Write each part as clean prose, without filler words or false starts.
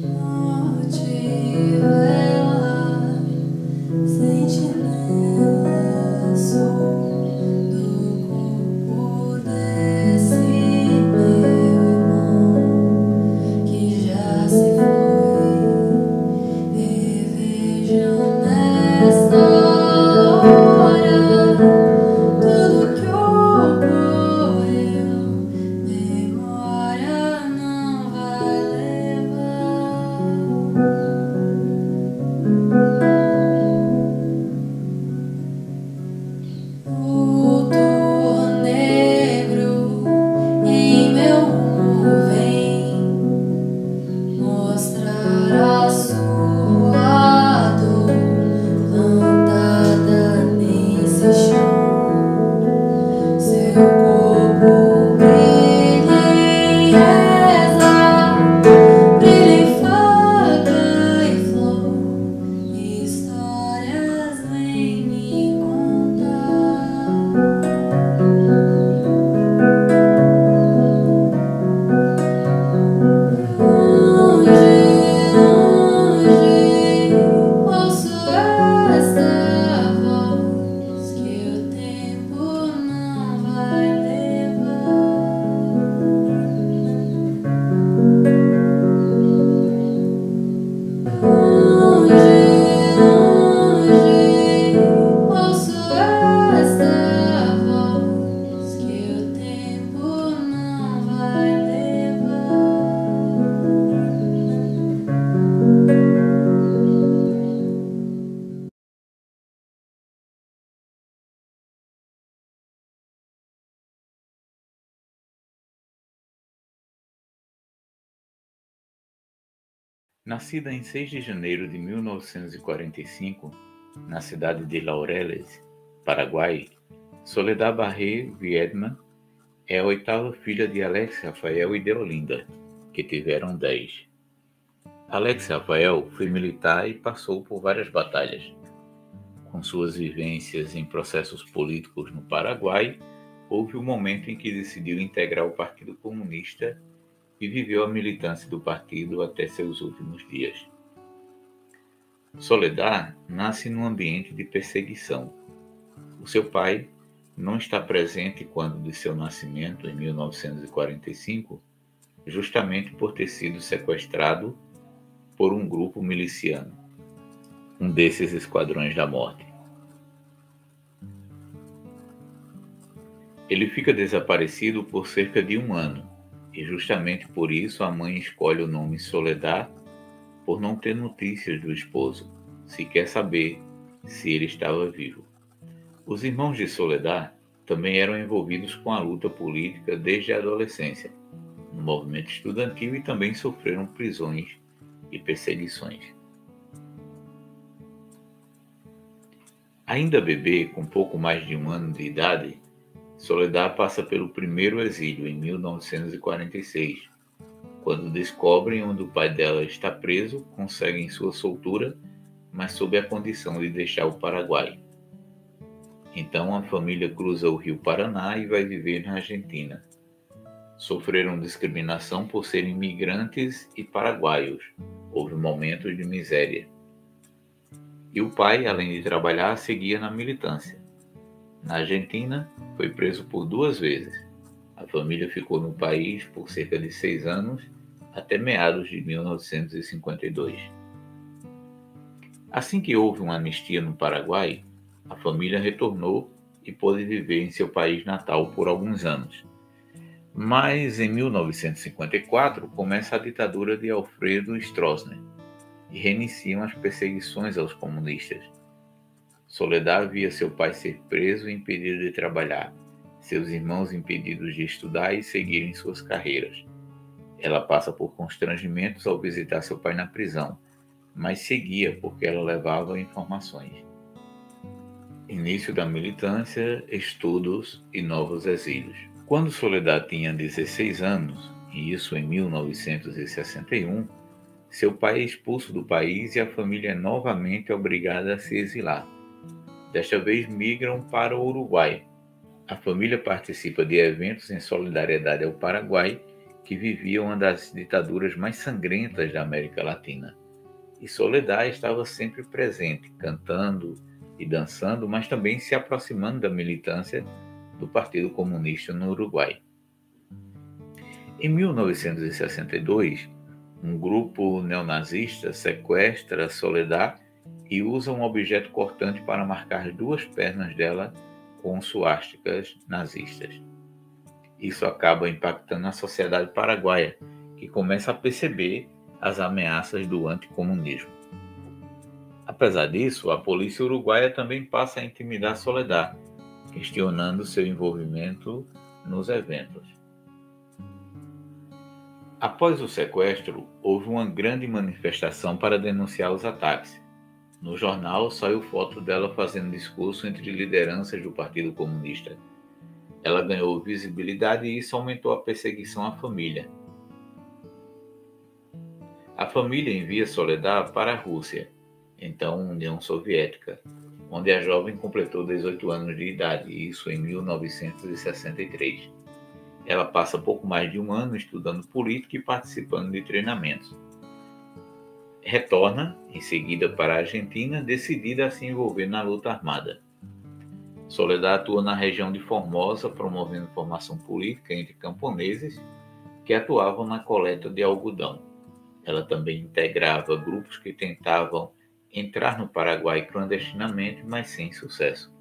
Morte velar, sentinela sou do corpo desse meu irmão que já se foi. Revejam nessa hora tudo que ocorreu. Memória não vai Vultor negro em meu rumo vem mostrar a sua dor plantada nesse chão. Seu corpo brilha em reza, brilha em faca e flor. Histórias vêm me contar. Longe, longe, ouço esta voz que o tempo não vai Longe, longe, ouço esta voz que o tempo não vai Nascida em 6 de janeiro de 1945, na cidade de Laureles, Paraguai, Soledad Barré Viedma é a oitava filha de Alex Rafael e Deolinda, que tiveram 10. Alex Rafael foi militar e passou por várias batalhas. Com suas vivências em processos políticos no Paraguai, houve um momento em que decidiu integrar o Partido Comunista e viveu a militância do partido até seus últimos dias. Soledad nasce num ambiente de perseguição. O seu pai não está presente quando de seu nascimento, em 1945, justamente por ter sido sequestrado por um grupo miliciano, um desses esquadrões da morte. Ele fica desaparecido por cerca de um ano, e justamente por isso a mãe escolhe o nome Soledad, por não ter notícias do esposo, se quer saber se ele estava vivo. Os irmãos de Soledad também eram envolvidos com a luta política desde a adolescência, no movimento estudantil, e também sofreram prisões e perseguições. Ainda bebê, com pouco mais de um ano de idade, Soledad passa pelo primeiro exílio em 1946, quando descobrem onde o pai dela está preso, conseguem sua soltura, mas sob a condição de deixar o Paraguai. Então a família cruza o rio Paraná e vai viver na Argentina. Sofreram discriminação por serem imigrantes e paraguaios. Houve momentos de miséria. E o pai, além de trabalhar, seguia na militância. Na Argentina, foi preso por 2 vezes. A família ficou no país por cerca de 6 anos, até meados de 1952. Assim que houve uma anistia no Paraguai, a família retornou e pôde viver em seu país natal por alguns anos. Mas em 1954 começa a ditadura de Alfredo Stroessner e reiniciam as perseguições aos comunistas. Soledad via seu pai ser preso e impedido de trabalhar, seus irmãos impedidos de estudar e seguirem suas carreiras. Ela passa por constrangimentos ao visitar seu pai na prisão, mas seguia porque ela levava informações. Início da militância, estudos e novos exílios. Quando Soledad tinha 16 anos, e isso em 1961, seu pai é expulso do país e a família é novamente obrigada a se exilar. Desta vez migram para o Uruguai. A família participa de eventos em solidariedade ao Paraguai que vivia uma das ditaduras mais sangrentas da América Latina. E Soledad estava sempre presente, cantando e dançando, mas também se aproximando da militância do Partido Comunista no Uruguai. Em 1962, um grupo neonazista sequestra Soledad e usa um objeto cortante para marcar as duas pernas dela com suásticas nazistas. Isso acaba impactando a sociedade paraguaia, que começa a perceber as ameaças do anticomunismo. Apesar disso, a polícia uruguaia também passa a intimidar Soledad, questionando seu envolvimento nos eventos. Após o sequestro, houve uma grande manifestação para denunciar os ataques. No jornal saiu foto dela fazendo discurso entre lideranças do Partido Comunista. Ela ganhou visibilidade e isso aumentou a perseguição à família. A família envia Soledad para a Rússia, então União Soviética, onde a jovem completou 18 anos de idade, isso em 1963. Ela passa pouco mais de um ano estudando política e participando de treinamentos. Retorna, em seguida, para a Argentina, decidida a se envolver na luta armada. Soledad atua na região de Formosa, promovendo formação política entre camponeses que atuavam na coleta de algodão. Ela também integrava grupos que tentavam entrar no Paraguai clandestinamente, mas sem sucesso.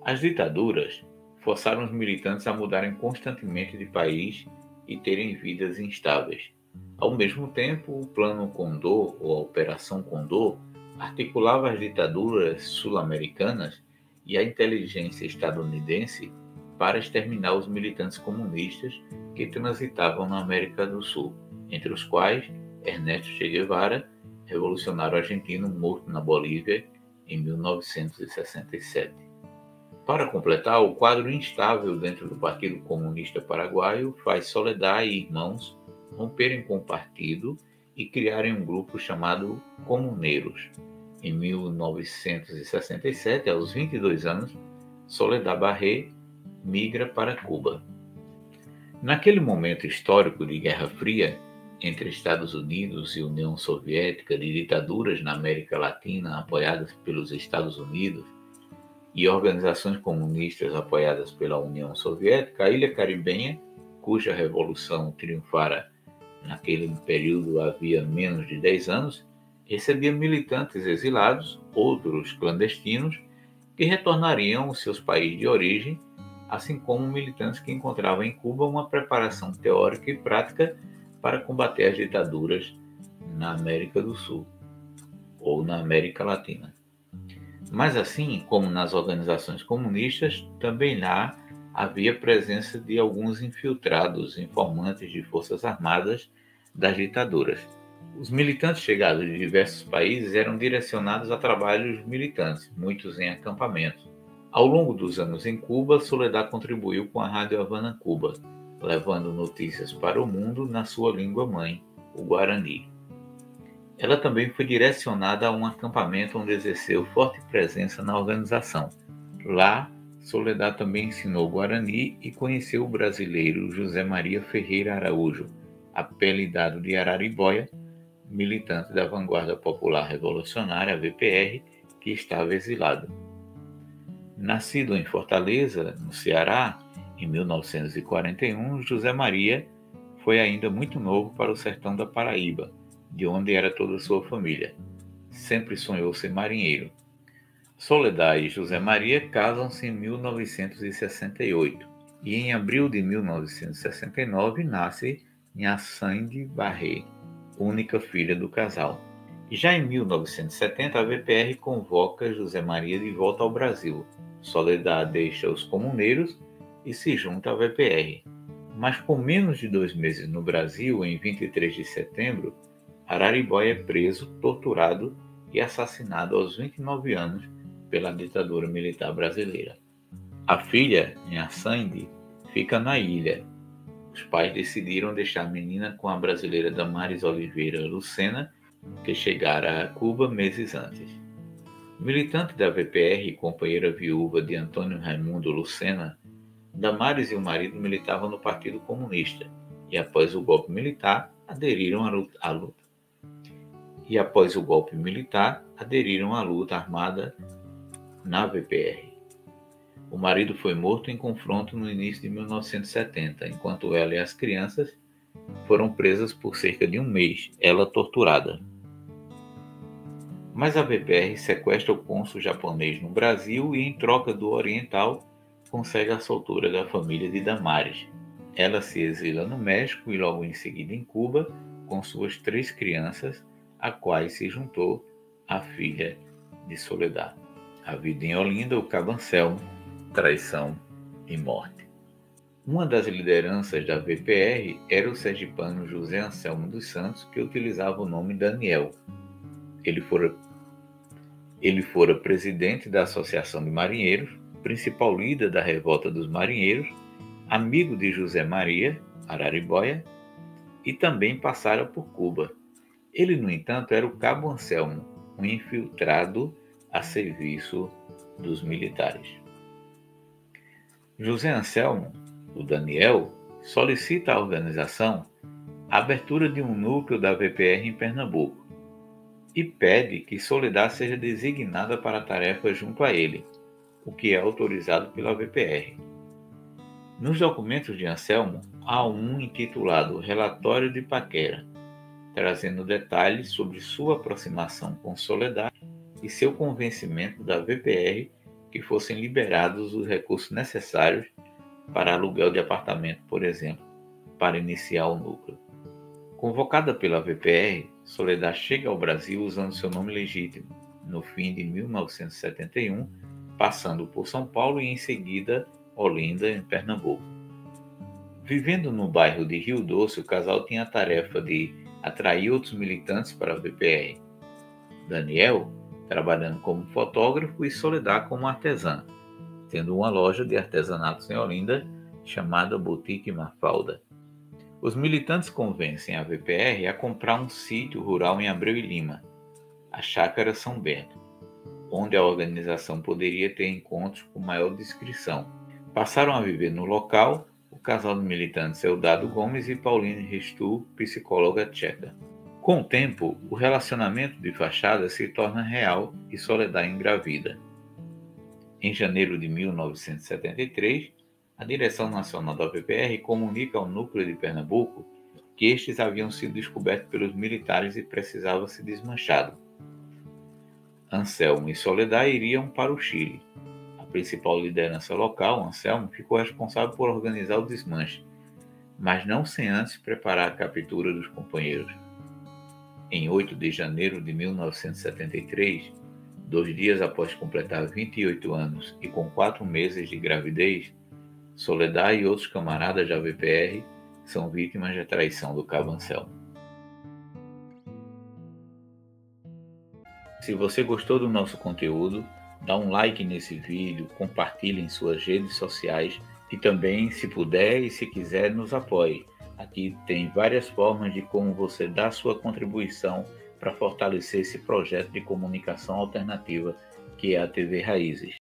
As ditaduras forçaram os militantes a mudarem constantemente de país e terem vidas instáveis. Ao mesmo tempo, o Plano Condor, ou a Operação Condor, articulava as ditaduras sul-americanas e a inteligência estadunidense para exterminar os militantes comunistas que transitavam na América do Sul, entre os quais Ernesto Che Guevara, revolucionário argentino morto na Bolívia em 1967. Para completar, o quadro instável dentro do Partido Comunista Paraguaio faz Soledad e irmãos romperem com o partido e criarem um grupo chamado Comuneiros. Em 1967, aos 22 anos, Soledad Barré migra para Cuba. Naquele momento histórico de Guerra Fria, entre Estados Unidos e União Soviética, de ditaduras na América Latina apoiadas pelos Estados Unidos e organizações comunistas apoiadas pela União Soviética, a ilha caribenha, cuja revolução triunfara naquele período havia menos de 10 anos, recebia militantes exilados, outros clandestinos, que retornariam aos seus países de origem, assim como militantes que encontravam em Cuba uma preparação teórica e prática para combater as ditaduras na América do Sul ou na América Latina. Mas assim como nas organizações comunistas, também lá havia presença de alguns infiltrados, informantes de forças armadas das ditaduras. Os militantes chegados de diversos países eram direcionados a trabalhos militantes, muitos em acampamentos. Ao longo dos anos em Cuba, Soledad contribuiu com a Rádio Havana Cuba, levando notícias para o mundo na sua língua mãe, o Guarani. Ela também foi direcionada a um acampamento onde exerceu forte presença na organização. Lá, Soledad também ensinou Guarani e conheceu o brasileiro José Maria Ferreira Araújo, apelidado de Araribóia, militante da Vanguarda Popular Revolucionária, VPR, que estava exilado. Nascido em Fortaleza, no Ceará, em 1941, José Maria foi ainda muito novo para o sertão da Paraíba, de onde era toda a sua família. Sempre sonhou ser marinheiro. Soledad e José Maria casam-se em 1968 e em abril de 1969 nasce Nhaçande Barré, única filha do casal. E já em 1970 a VPR convoca José Maria de volta ao Brasil. Soledad deixa os comuneiros e se junta à VPR. Mas com menos de 2 meses no Brasil, em 23 de setembro, Araribóia é preso, torturado e assassinado aos 29 anos pela ditadura militar brasileira. A filha, Nhaçande, fica na ilha. Os pais decidiram deixar a menina com a brasileira Damares Oliveira Lucena, que chegara a Cuba meses antes. Militante da VPR e companheira viúva de Antônio Raimundo Lucena, Damares e o marido militavam no Partido Comunista e após o golpe militar aderiram à luta. Armada na VPR. O marido foi morto em confronto no início de 1970, enquanto ela e as crianças foram presas por cerca de um mês, ela torturada. Mas a VPR sequestra o cônsul japonês no Brasil e, em troca do oriental, consegue a soltura da família de Damares. Ela se exila no México e logo em seguida em Cuba, com suas 3 crianças, a quais se juntou a filha de Soledad. A vida em Olinda, o Cabo Anselmo, traição e morte. Uma das lideranças da VPR era o sergipano José Anselmo dos Santos, que utilizava o nome Daniel. Ele fora presidente da Associação de Marinheiros, principal líder da Revolta dos Marinheiros, amigo de José Maria, Araribóia, e também passara por Cuba. Ele, no entanto, era o Cabo Anselmo, um infiltrado a serviço dos militares. José Anselmo, o Daniel, solicita à organização a abertura de um núcleo da VPR em Pernambuco e pede que Soledad seja designada para a tarefa junto a ele, o que é autorizado pela VPR. Nos documentos de Anselmo, há um intitulado Relatório de Paquera, trazendo detalhes sobre sua aproximação com Soledad e seu convencimento da VPR que fossem liberados os recursos necessários para aluguel de apartamento, por exemplo, para iniciar o núcleo. Convocada pela VPR, Soledad chega ao Brasil usando seu nome legítimo, no fim de 1971, passando por São Paulo e em seguida Olinda, em Pernambuco. Vivendo no bairro de Rio Doce, o casal tinha a tarefa de atrair outros militantes para a VPR. Daniel trabalhando como fotógrafo e Soledad como artesã, tendo uma loja de artesanatos em Olinda chamada Boutique Mafalda. Os militantes convencem a VPR a comprar um sítio rural em Abreu e Lima, a Chácara São Bento, onde a organização poderia ter encontros com maior discrição. Passaram a viver no local o casal de militantes Eudado Gomes e Pauline Restul, psicóloga tcheca. Com o tempo, o relacionamento de fachada se torna real e Soledad engravida. Em janeiro de 1973, a direção nacional da VPR comunica ao núcleo de Pernambuco que estes haviam sido descobertos pelos militares e precisavam ser desmanchados. Anselmo e Soledad iriam para o Chile. A principal liderança local, Anselmo, ficou responsável por organizar o desmanche, mas não sem antes preparar a captura dos companheiros. Em 8 de janeiro de 1973, 2 dias após completar 28 anos e com 4 meses de gravidez, Soledad e outros camaradas da VPR são vítimas da traição do Cabo Anselmo. Se você gostou do nosso conteúdo, dá um like nesse vídeo, compartilhe em suas redes sociais e também, se puder e se quiser, nos apoie. Aqui tem várias formas de como você dá sua contribuição para fortalecer esse projeto de comunicação alternativa que é a TV Raízes.